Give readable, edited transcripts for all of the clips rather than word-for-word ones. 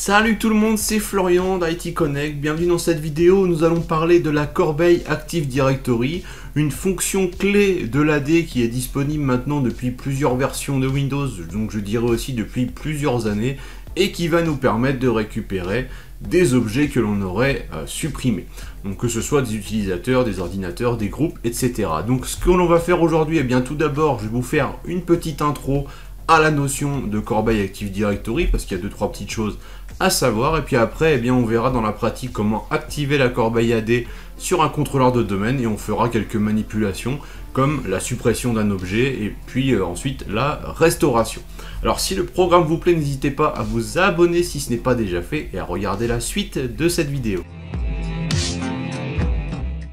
Salut tout le monde, c'est Florian d'IT Connect. Bienvenue dans cette vidéo où nous allons parler de la corbeille Active Directory, une fonction clé de l'AD qui est disponible maintenant depuis plusieurs versions de Windows, donc je dirais aussi depuis plusieurs années, et qui va nous permettre de récupérer des objets que l'on aurait supprimés. Donc que ce soit des utilisateurs, des ordinateurs, des groupes, etc. Donc ce que l'on va faire aujourd'hui, eh bien tout d'abord, je vais vous faire une petite intro à la notion de corbeille Active Directory, parce qu'il y a 2-3 petites choses à savoir, et puis après, eh bien, on verra dans la pratique comment activer la corbeille AD sur un contrôleur de domaine, et on fera quelques manipulations, comme la suppression d'un objet, et puis ensuite la restauration. Alors si le programme vous plaît, n'hésitez pas à vous abonner si ce n'est pas déjà fait, et à regarder la suite de cette vidéo.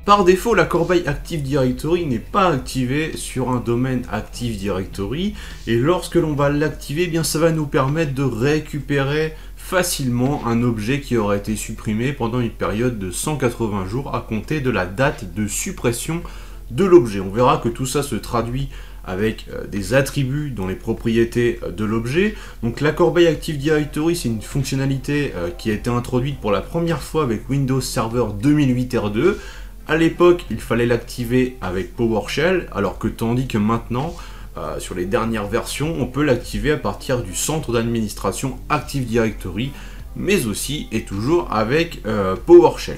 Par défaut, la corbeille Active Directory n'est pas activée sur un domaine Active Directory, et lorsque l'on va l'activer, eh bien ça va nous permettre de récupérer facilement un objet qui aurait été supprimé pendant une période de 180 jours à compter de la date de suppression de l'objet. On verra que tout ça se traduit avec des attributs dans les propriétés de l'objet. Donc la corbeille Active Directory, c'est une fonctionnalité qui a été introduite pour la première fois avec Windows Server 2008 R2. À l'époque, il fallait l'activer avec PowerShell, alors que tandis que maintenant, sur les dernières versions, on peut l'activer à partir du centre d'administration Active Directory, mais aussi et toujours avec PowerShell.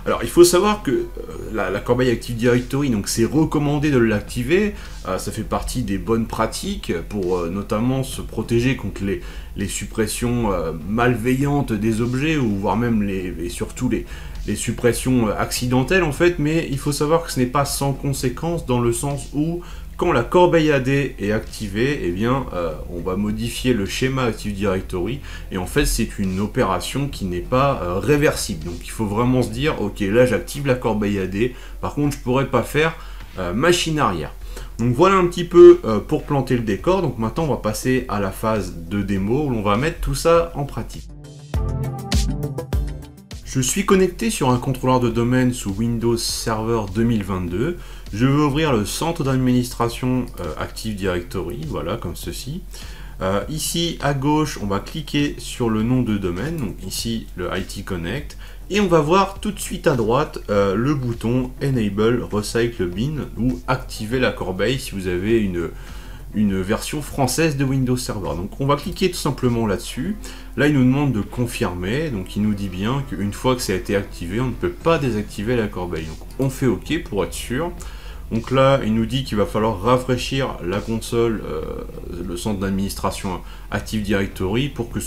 Alors, il faut savoir que la corbeille Active Directory, donc c'est recommandé de l'activer. Ça fait partie des bonnes pratiques pour notamment se protéger contre les suppressions malveillantes des objets, ou voire même et surtout les suppressions accidentelles en fait, mais il faut savoir que ce n'est pas sans conséquence dans le sens où quand la corbeille AD est activée, eh bien, on va modifier le schéma Active Directory, et en fait c'est une opération qui n'est pas réversible. Donc il faut vraiment se dire, ok, là j'active la corbeille AD, par contre je ne pourrais pas faire machine arrière. Donc voilà un petit peu pour planter le décor. Donc maintenant on va passer à la phase de démo où l'on va mettre tout ça en pratique. Je suis connecté sur un contrôleur de domaine sous Windows Server 2022. Je vais ouvrir le centre d'administration Active Directory, voilà, comme ceci. Ici, à gauche, on va cliquer sur le nom de domaine, donc ici, le IT Connect, et on va voir tout de suite à droite le bouton Enable Recycle Bin, ou activer la corbeille si vous avez une version française de Windows Server. Donc on va cliquer tout simplement là-dessus. Là il nous demande de confirmer, donc il nous dit bien qu'une fois que ça a été activé, on ne peut pas désactiver la corbeille. Donc on fait OK pour être sûr. Donc là il nous dit qu'il va falloir rafraîchir la console, le centre d'administration Active Directory pour que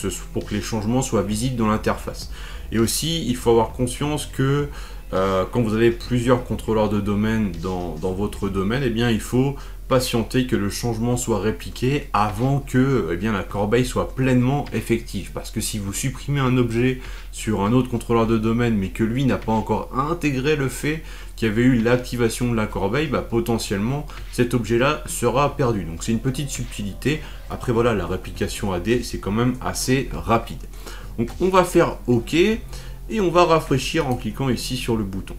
les changements soient visibles dans l'interface. Et aussi il faut avoir conscience que quand vous avez plusieurs contrôleurs de domaine dans votre domaine, eh bien il faut patienter que le changement soit répliqué avant que la corbeille soit pleinement effective. Parce que si vous supprimez un objet sur un autre contrôleur de domaine, mais que lui n'a pas encore intégré le fait qu'il y avait eu l'activation de la corbeille, potentiellement cet objet-là sera perdu. Donc c'est une petite subtilité. Après voilà, la réplication AD, c'est quand même assez rapide. Donc on va faire OK, et on va rafraîchir en cliquant ici sur le bouton.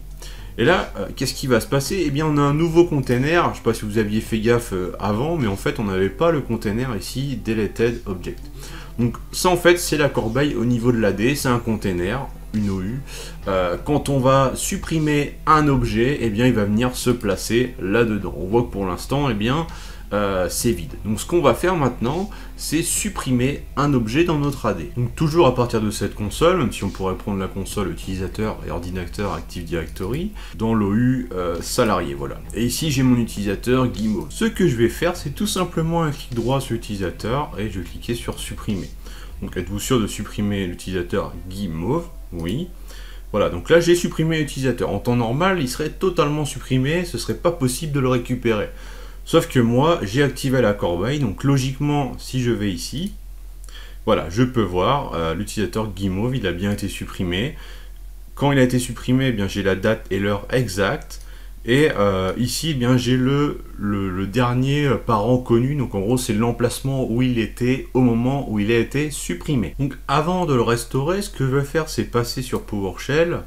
Et là, qu'est-ce qui va se passer? Eh bien, on a un nouveau container. Je ne sais pas si vous aviez fait gaffe avant, mais en fait, on n'avait pas le container ici, Deleted Object. Donc, ça, en fait, c'est la corbeille au niveau de l'AD. C'est un container, une OU. Quand on va supprimer un objet, eh bien, il va venir se placer là-dedans. On voit que pour l'instant, eh bien, c'est vide. Donc, ce qu'on va faire maintenant, c'est supprimer un objet dans notre AD. Donc, toujours à partir de cette console, même si on pourrait prendre la console utilisateur et ordinateur Active Directory, dans l'OU salarié, voilà. Et ici, j'ai mon utilisateur Guimauve. Ce que je vais faire, c'est tout simplement un clic droit sur l'utilisateur, et je vais cliquer sur supprimer. Donc, êtes-vous sûr de supprimer l'utilisateur Guimauve? Oui. Voilà, donc là, j'ai supprimé l'utilisateur. En temps normal, il serait totalement supprimé, ce serait pas possible de le récupérer. Sauf que moi, j'ai activé la corbeille, donc logiquement, si je vais ici, voilà, je peux voir l'utilisateur Guimauve, il a bien été supprimé. Quand il a été supprimé, eh bien j'ai la date et l'heure exacte. Et ici, eh bien j'ai le dernier parent connu, donc en gros, c'est l'emplacement où il était au moment où il a été supprimé. Donc avant de le restaurer, ce que je vais faire, c'est passer sur PowerShell.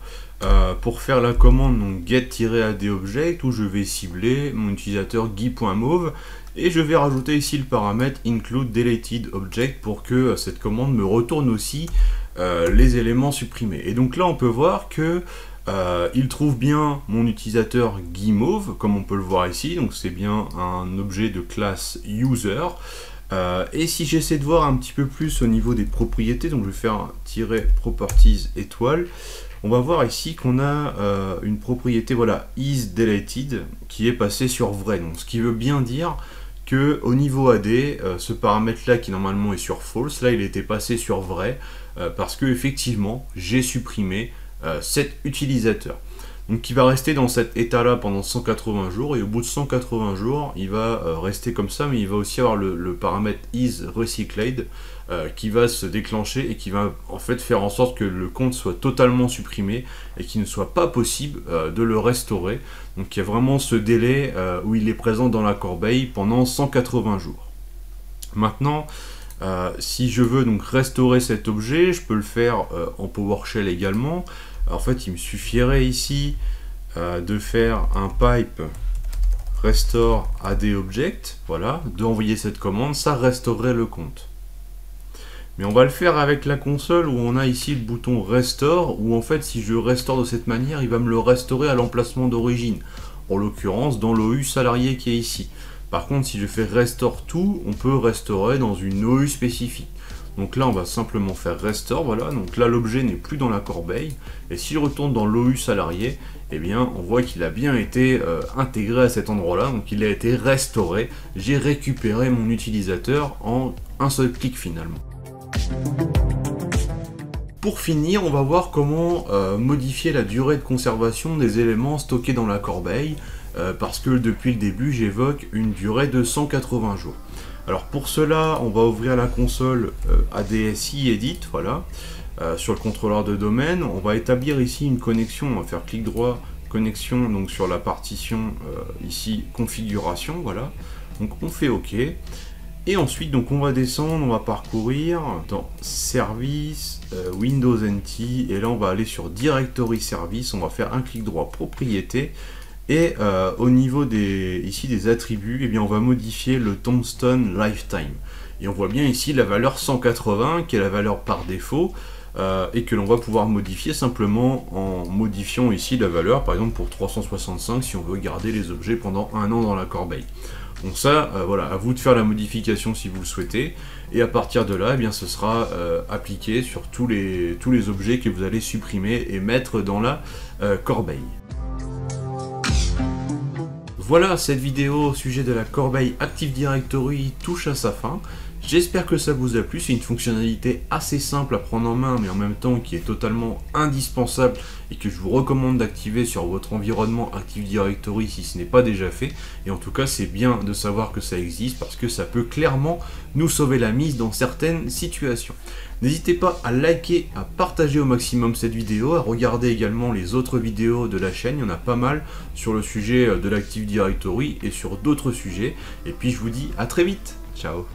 Pour faire la commande donc get-adobject où je vais cibler mon utilisateur guy.mauve et je vais rajouter ici le paramètre include deleted object pour que cette commande me retourne aussi les éléments supprimés. Et donc là on peut voir que il trouve bien mon utilisateur guimauve, comme on peut le voir ici, donc c'est bien un objet de classe user. Et si j'essaie de voir un petit peu plus au niveau des propriétés, donc je vais faire un tiret properties étoile, on va voir ici qu'on a une propriété, voilà, isDeleted, qui est passée sur vrai, donc ce qui veut bien dire que au niveau AD, ce paramètre là qui normalement est sur false, là il était passé sur vrai, parce que effectivement j'ai supprimé cet utilisateur. Donc il va rester dans cet état là pendant 180 jours, et au bout de 180 jours il va rester comme ça, mais il va aussi avoir le paramètre isRecycled qui va se déclencher et qui va en fait faire en sorte que le compte soit totalement supprimé et qu'il ne soit pas possible de le restaurer. Donc il y a vraiment ce délai où il est présent dans la corbeille pendant 180 jours. Maintenant, si je veux donc restaurer cet objet, je peux le faire en PowerShell également. En fait, il me suffirait ici de faire un pipe restore add object, voilà, d'envoyer cette commande, ça restaurerait le compte. Mais on va le faire avec la console où on a ici le bouton restore, où en fait si je restaure de cette manière, il va me le restaurer à l'emplacement d'origine, en l'occurrence dans l'OU salarié qui est ici. Par contre, si je fais restore tout, on peut restaurer dans une OU spécifique. Donc là, on va simplement faire restore, voilà. Donc là, l'objet n'est plus dans la corbeille. Et si je retourne dans l'OU salarié, eh bien, on voit qu'il a bien été intégré à cet endroit-là. Donc il a été restauré. J'ai récupéré mon utilisateur en un seul clic finalement. Pour finir, on va voir comment modifier la durée de conservation des éléments stockés dans la corbeille. Parce que depuis le début, j'évoque une durée de 180 jours. Alors pour cela, on va ouvrir la console ADSI Edit, voilà, sur le contrôleur de domaine. On va établir ici une connexion, on va faire clic droit, connexion, donc sur la partition ici, configuration, voilà. Donc on fait OK. Et ensuite, donc on va descendre, on va parcourir dans Service, Windows NT, et là on va aller sur Directory Service, on va faire un clic droit, Propriété. Et au niveau ici des attributs, eh bien, on va modifier le tombstone lifetime. Et on voit bien ici la valeur 180, qui est la valeur par défaut, et que l'on va pouvoir modifier simplement en modifiant ici la valeur, par exemple pour 365, si on veut garder les objets pendant 1 an dans la corbeille. Donc ça, voilà, à vous de faire la modification si vous le souhaitez, et à partir de là, eh bien, ce sera appliqué sur tous les objets que vous allez supprimer et mettre dans la corbeille. Voilà, cette vidéo au sujet de la corbeille Active Directory touche à sa fin. J'espère que ça vous a plu, c'est une fonctionnalité assez simple à prendre en main, mais en même temps qui est totalement indispensable et que je vous recommande d'activer sur votre environnement Active Directory si ce n'est pas déjà fait. Et en tout cas, c'est bien de savoir que ça existe parce que ça peut clairement nous sauver la mise dans certaines situations. N'hésitez pas à liker, à partager au maximum cette vidéo, à regarder également les autres vidéos de la chaîne, il y en a pas mal sur le sujet de l'Active Directory et sur d'autres sujets. Et puis je vous dis à très vite, ciao.